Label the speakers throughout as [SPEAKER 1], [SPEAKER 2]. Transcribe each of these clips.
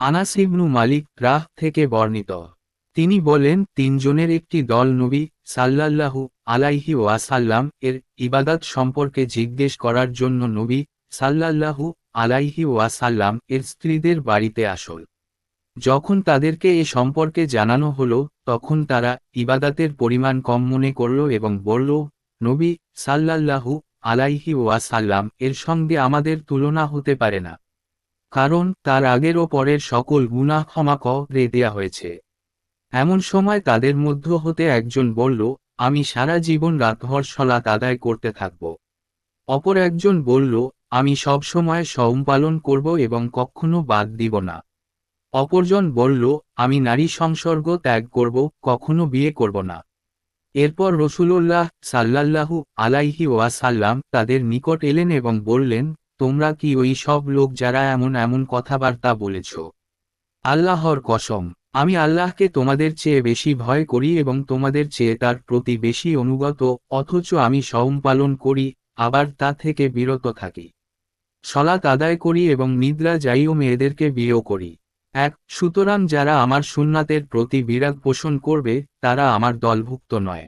[SPEAKER 1] আনাস ইবনু মালিক রাহ থেকে বর্ণিত। তিনি বলেন, তিনজনের একটি দল নবী সাল্লাল্লাহু আলাইহি ওয়াসাল্লাম এর ইবাদত সম্পর্কে জিজ্ঞেস করার জন্য নবী সাল্লাল্লাহু আলাইহি ওয়াসাল্লাম এর স্ত্রীদের বাড়িতে আসল। যখন তাদেরকে এ সম্পর্কে জানানো হলো, তখন তারা ইবাদাতের পরিমাণ কম মনে করল এবং বলল, নবী সাল্লাল্লাহু আলাইহি ওয়াসাল্লাম এর সঙ্গে আমাদের তুলনা হতে পারে না, কারণ তার আগের ও পরের সকল গুনাহ ক্ষমা করে দেয়া হয়েছে। এমন সময় তাদের মধ্য হতে একজন বলল, আমি সারা জীবন রাতভর সালাত আদায় করতে থাকব। অপর একজন বলল, আমি সব সময় সওম পালন করব এবং কখনো বাদ দিব না। অপরজন বলল, আমি নারী সংসর্গ ত্যাগ করব, কখনো বিয়ে করব না। এরপর রাসূলুল্লাহ সাল্লাল্লাহু আলাইহি ওয়াসাল্লাম তাদের নিকট এলেন এবং বললেন, তোমরা কি ওই সব লোক যারা এমন এমন কথাবার্তা বলেছ? আল্লাহর কসম, আমি আল্লাহকে তোমাদের চেয়ে বেশি ভয় করি এবং তোমাদের চেয়ে তার প্রতি বেশি অনুগত, অথচ আমি সওম পালন করি, আবার তা থেকে বিরত থাকি। সালাত আদায় করি এবং নিদ্রা যাই ও মেয়েদেরকে বিয়েও করি। সুতরাং যারা আমার সুন্নাতের প্রতি বিরাগ পোষণ করবে, তারা আমার দলভুক্ত নয়।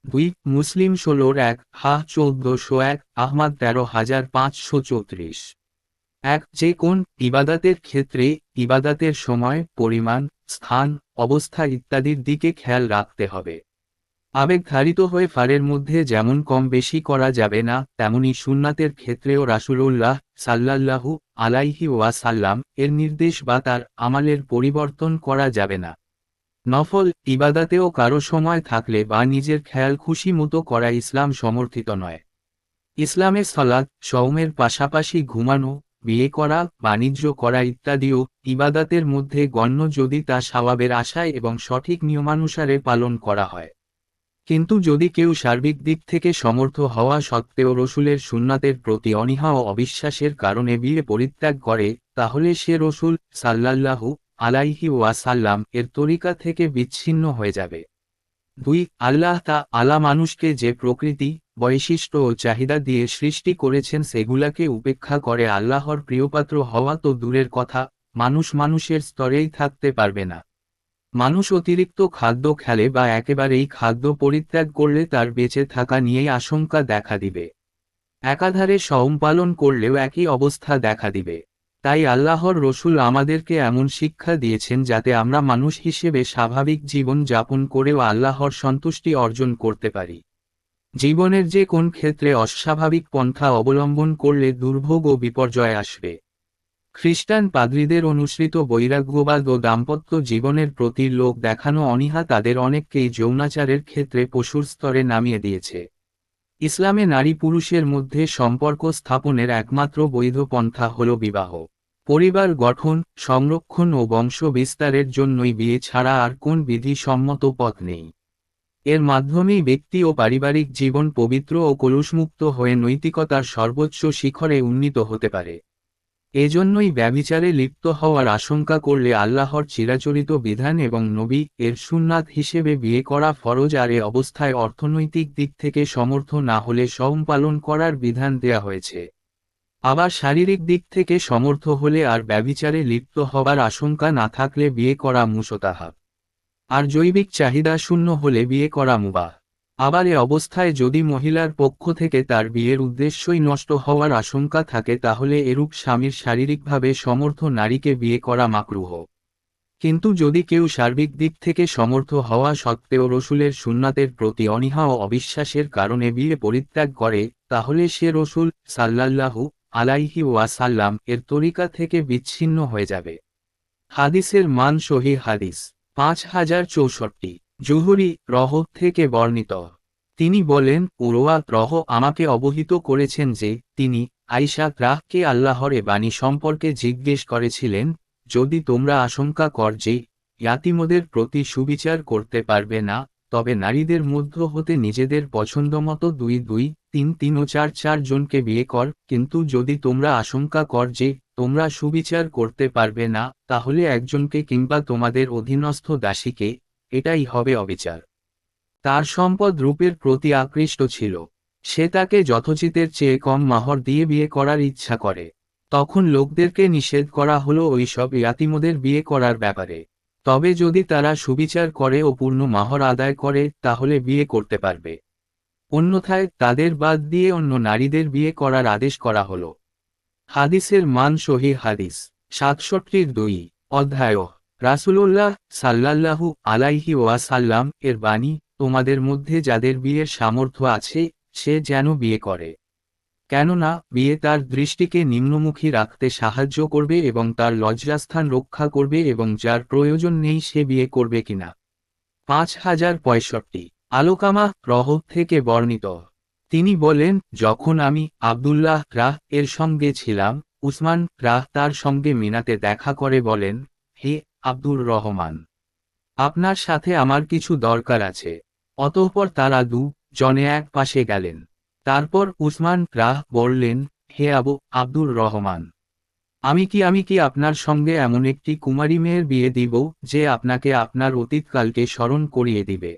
[SPEAKER 1] 2 মুসলিম 16-1 1401 আহমাদ 13534। যে কোন ইবাদাতের ক্ষেত্রে ইবাদাতের সময়, পরিমাণ, স্থান, অবস্থা ইত্যাদির দিকে খেয়াল রাখতে হবে। আবেগধারিত হয়ে ফারের মধ্যে যেমন কম বেশি করা যাবে না, তেমনি সুন্নাতের ক্ষেত্রেও রাসূলুল্লাহ সাল্লাল্লাহু আলাইহি ওয়াসাল্লাম এর নির্দেশ বা তার আমালের পরিবর্তন করা যাবে না। নফল ইবাদাতেও কারো সময় থাকলে বা নিজের খেয়াল খুশি মতো করা ইসলাম সমর্থিত নয়। ইসলামে সালাত, সওমের পাশাপাশি ঘুমানো, বিয়ে করা, বাণিজ্য করা ইত্যাদিও ইবাদাতের মধ্যে গণ্য যদি তা সওয়াবের আশায় এবং সঠিক নিয়মানুসারে পালন করা হয়। কিন্তু যদি কেউ সার্বিক দিক থেকে সমর্থ হওয়া সত্ত্বেও রসুলের সুন্নাতের প্রতি অনীহা ও অবিশ্বাসের কারণে বিয়ে পরিত্যাগ করে, তাহলে সে রসুল সাল্লাল্লাহু আলাইহি ওয়াসাল্লাম এর তরিকা থেকে বিচ্ছিন্ন হয়ে যাবে। 2 আল্লাহ তাআলা মানুষকে যে প্রকৃতি, বৈশিষ্ট্য ও চাহিদা দিয়ে সৃষ্টি করেছেন সেগুলাকে উপেক্ষা করে আল্লাহর প্রিয়পাত্র হওয়া তো দূরের কথা, মানুষের স্তরেই থাকতে পারবে না। মানুষ অতিরিক্ত খাদ্য খেলে বা একেবারেই খাদ্য পরিত্যাগ করলে তার বেঁচে থাকা নিয়েই আশঙ্কা দেখা দিবে। একাধারে সওম পালন করলেও একই অবস্থা দেখা দিবে। তাই আল্লাহর রসুল আমাদেরকে এমন শিক্ষা দিয়েছেন যাতে আমরা মানুষ হিসেবে স্বাভাবিক জীবন যাপন করেও আল্লাহর সন্তুষ্টি অর্জন করতে পারি। জীবনের যে কোন ক্ষেত্রে অস্বাভাবিক পন্থা অবলম্বন করলে দুর্ভোগ ও বিপর্যয় আসবে। খ্রিস্টান পাদ্রীদের অনুসৃত বৈরাগ্যবাদ ও দাম্পত্য জীবনের প্রতি লোক দেখানো অনীহা তাদের অনেককেই যৌনাচারের ক্ষেত্রে পশুর স্তরে নামিয়ে দিয়েছে। ইসলামে নারী পুরুষের মধ্যে সম্পর্ক স্থাপনের একমাত্র বৈধ পন্থা হল বিবাহ। পরিবার গঠন, সংরক্ষণ ও বংশ বিস্তারের জন্যই বিয়ে ছাড়া আর কোন বিধিসম্মত পথ নেই। এর মাধ্যমেই ব্যক্তি ও পারিবারিক জীবন পবিত্র ও কলুষমুক্ত হয়ে নৈতিকতার সর্বোচ্চ শিখরে উন্নীত হতে পারে। এজন্যই ব্যভিচারে লিপ্ত হওয়ার আশঙ্কা করলে আল্লাহর চিরাচরিত বিধান এবং নবী এর সুন্নাত হিসেবে বিয়ে করা ফরজ, আর এ অবস্থায় অর্থনৈতিক দিক থেকে সমর্থ না হলে সওম পালন করার বিধান দেয়া হয়েছে। আবার শারীরিক দিক থেকে সমর্থ হলে আর ব্যভিচারে লিপ্ত হবার আশঙ্কা না থাকলে বিয়ে করা মুস্তাহাব। আর জৈবিক চাহিদা শূন্য হলে বিয়ে করা মুবাহ। আবার এ অবস্থায় যদি মহিলার পক্ষ থেকে তার বিয়ের উদ্দেশ্যই নষ্ট হওয়ার আশঙ্কা থাকে, তাহলে এরূপ স্বামীর শারীরিকভাবে সমর্থ নারীকে বিয়ে করা মাকরুহ। কিন্তু যদি কেউ সার্বিক দিক থেকে সমর্থ হওয়া সত্ত্বেও রসুলের সুন্নাতের প্রতি অনীহা ও অবিশ্বাসের কারণে বিয়ে পরিত্যাগ করে, তাহলে সে রসুল সাল্লাল্লাহু আলাইহি ওয়াসাল্লাম এর তরিকা থেকে বিচ্ছিন্ন হয়ে যাবে। হাদিসের মান সহিহ হাদিস 5064। জুহরি রহ থেকে বর্ণিত। তিনি বলেন, উরওয়া রহ আমাকে অবহিত করেছেন যে তিনি আয়েশা রাহকে আল্লাহর এ বাণী সম্পর্কে জিজ্ঞেস করেছিলেন, যদি তোমরা আশঙ্কা কর যে ইয়াতীমদের প্রতি সুবিচার করতে পারবে না, তবে নারীদের মধ্য হতে নিজেদের পছন্দমতো 2, 2, 3, 3 ও 4, 4 জনকে বিয়ে কর। কিন্তু যদি তোমরা আশঙ্কা কর যে তোমরা সুবিচার করতে পারবে না, তাহলে একজনকে কিংবা তোমাদের অধীনস্থ দাসীকে, এটাই হবে অবিচার। তার সম্পদ রূপের প্রতি আকৃষ্ট ছিল, সে তাকে যথোচিতের চেয়ে কম মাহর দিয়ে বিয়ে করার ইচ্ছা করে। তখন লোকদেরকে নিষেধ করা হলো ওইসব ইয়াতীমদের বিয়ে করার ব্যাপারে। তবে যদি তারা সুবিচার করে ও পূর্ণ মাহর আদায় করে তাহলে বিয়ে করতে পারবে। অন্যথায় তাদের বাদ দিয়ে অন্য নারীদের বিয়ে করার আদেশ করা হলো। হাদিসের মান সহিহ হাদিস 67-2 অধ্যায় রাসূলুল্লাহ সাল্লাল্লাহু আলাইহি ওয়াসাল্লাম এর বাণী, তোমাদের মধ্যে যাদের বিয়ের সামর্থ্য আছে সে যেন বিয়ে করে। কেননা বিয়ে তার দৃষ্টিকে নিম্নমুখী রাখতে সাহায্য করবে এবং তার লজ্জাস্থান রক্ষা করবে, এবং যার প্রয়োজন নেই সে বিয়ে করবে কিনা। 5065 আলোকামা রহ থেকে বর্ণিত। তিনি বলেন, যখন আমি আব্দুল্লাহ রাহ এর সঙ্গে ছিলাম, উসমান রাহ তার সঙ্গে মিনাতে দেখা করে বলেন, হে আব্দুর রহমান, আপনার সাথে আমার কিছু দরকার আছে। অতঃপর তারা জনে এক পাশে গেলেন। তারপর উসমান রাহ বললেন, হে আব্দুর রহমান, আমি কি আপনার সঙ্গে এমন একটি কুমারী মেয়ের বিয়ে দিব যে আপনাকে আপনার অতীতকালকে স্মরণ করিয়ে দিবে।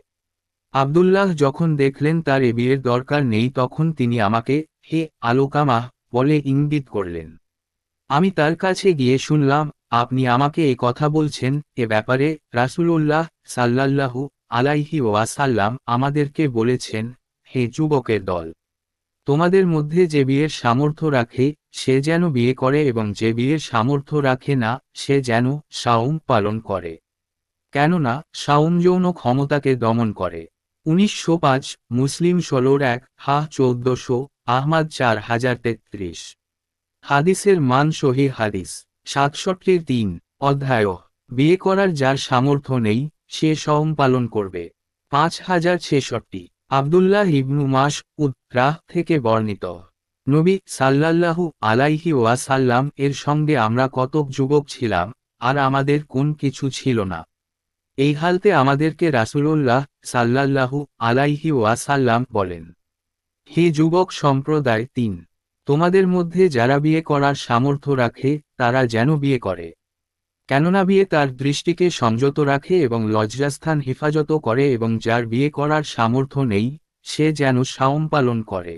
[SPEAKER 1] আব্দুল্লাহ যখন দেখলেন তার এ বিয়ের দরকার নেই তখন তিনি আমাকে হে আলোকামা বলে ইঙ্গিত করলেন। আমি তার কাছে গিয়ে শুনলাম, আপনি আমাকে এ কথা বলছেন, এ ব্যাপারে রাসূলুল্লাহ সাল্লাল্লাহু আলাইহি ওয়াসাল্লাম আমাদেরকে বলেছেন, হে যুবকের দল, তোমাদের মধ্যে যে বিয়ের সামর্থ্য রাখে সে যেন বিয়ে করে, এবং যে বিয়ের সামর্থ্য রাখে না সে যেন সাওম পালন করে। কেননা সাওম যৌন ক্ষমতাকে দমন করে। 1905 মুসলিম 16-1 1400 আহমাদ 4033 হাদিসের মান সহিহ হাদিস 67-3 অধ্যায় বিয়ে করার যার সামর্থ্য নেই সে সাওম পালন করবে। 5066 আব্দুল্লাহ ইবনু মাসউদ রাহ থেকে বর্ণিত। নবী সাল্লাল্লাহু আলাইহি ওয়াসাল্লাম এর সঙ্গে আমরা কতক যুবক ছিলাম, আর আমাদের কোন কিছু ছিল না। এই হালতে আমাদেরকে রাসূলুল্লাহ সাল্লাল্লাহু আলাইহি ওয়াসাল্লাম বলেন, হে যুবক সম্প্রদায় 3, তোমাদের মধ্যে যারা বিয়ে করার সামর্থ্য রাখে তারা যেন বিয়ে করে। কেননা বিয়ে তার দৃষ্টিকে সংযত রাখে এবং লজ্জাস্থান হেফাজত করে, এবং যার বিয়ে করার সামর্থ্য নেই সে যেন সাওম পালন করে।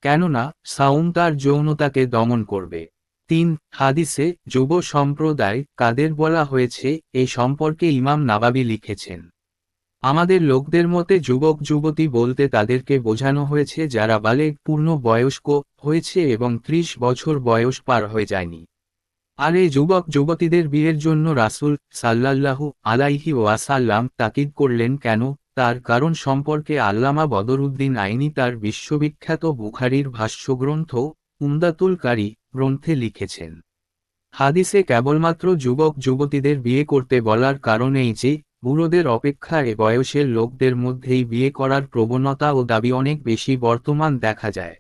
[SPEAKER 1] কেননা সাওম তার যৌনতাকে দমন করবে। 3 হাদিসে যুব সম্প্রদায় কাদের বলা হয়েছে এই সম্পর্কে ইমাম নাবাবী লিখেছেন, আমাদের লোকদের মতে যুবক যুবতী বলতে তাদেরকে বোঝানো হয়েছে যারা বালেগ পূর্ণ বয়স্ক হয়েছে এবং 30 বছর বয়স পার হয়ে যায়নি। আর এই যুবক যুবতীদের বিয়ের জন্য রাসূল সাল্লাল্লাহু আলাইহি ওয়াসাল্লাম তাকিদ করলেন কেন, তার কারণ সম্পর্কে আল্লামা বদরুদ্দিন আইনি তার বিশ্ববিখ্যাত বুখারীর ভাষ্যগ্রন্থ উমদাতুল কারী গ্রন্থে লিখেছেন। হাদিসে কেবলমাত্র যুবক যুবতীদের বিয়ে করতে বলার কারণ এই যে, বুড়োদের অপেক্ষা এ বয়সের লোকদের মধ্যেই বিয়ে করার প্রবণতা ও দাবি অনেক বেশি বর্তমান দেখা যায়।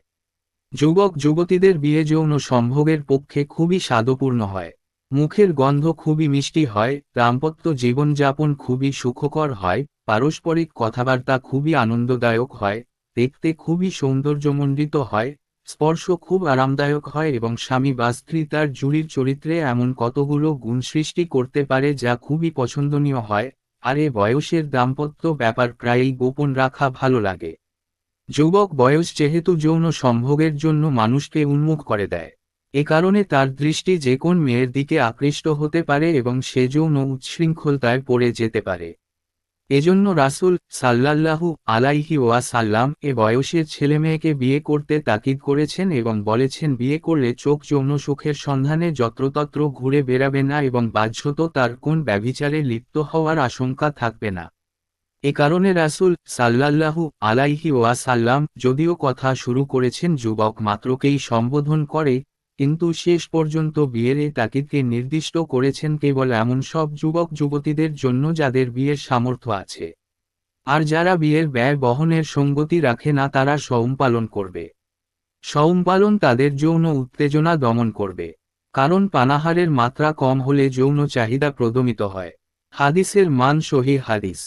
[SPEAKER 1] যুবক যুবতীদের বিয়ে যৌন সম্ভোগের পক্ষে খুবই স্বাদপূর্ণ হয়, মুখের গন্ধ খুবই মিষ্টি হয়, দাম্পত্য জীবনযাপন খুবই সুখকর হয়, পারস্পরিক কথাবার্তা খুবই আনন্দদায়ক হয়, দেখতে খুবই সৌন্দর্যমণ্ডিত হয়, স্পর্শ খুব আরামদায়ক হয়, এবং স্বামী বা স্ত্রী তার জুড়ির চরিত্রে এমন কতগুলো গুণ সৃষ্টি করতে পারে যা খুবই পছন্দনীয় হয়। আর এ বয়সের দাম্পত্য ব্যাপার প্রায়ই গোপন রাখা ভালো লাগে। যুবক বয়স যেহেতু যৌন সম্ভোগের জন্য মানুষকে উন্মুখ করে দেয়, এ কারণে তার দৃষ্টি যে কোন মেয়ের দিকে আকৃষ্ট হতে পারে এবং সে যৌন উচ্ছৃঙ্খলতায় পড়ে যেতে পারে। এজন্য রাসূল সাল্লাল্লাহু আলাইহি ওয়াসাল্লাম এ বয়সের ছেলেমেয়েকে বিয়ে করতে তাকিদ করেছেন এবং বলেছেন বিয়ে করলে চোখ যৌন সুখের সন্ধানে যত্রতত্র ঘুরে বেড়াবে না এবং বাহ্যত তার কোন ব্যভিচারে লিপ্ত হওয়ার আশঙ্কা থাকবে না। এ কারণে রাসূল সাল্লাল্লাহু আলাইহি ওয়াসাল্লাম যদিও কথা শুরু করেছেন যুবক মাত্রকেই সম্বোধন করে, কিন্তু শেষ পর্যন্ত বিয়ের এই তাকিদকে নির্দিষ্ট করেছেন কেবল এমন সব যুবক যুবতীদের জন্য যাদের বিয়ের সামর্থ্য আছে। আর যারা বিয়ের ব্যয় বহনের সঙ্গতি রাখে না তারা সাওম পালন করবে। সাওম পালন তাদের যৌন উত্তেজনা দমন করবে, কারণ পানাহারের মাত্রা কম হলে যৌন চাহিদা প্রদমিত হয়। হাদিসের মান সহিহ হাদিস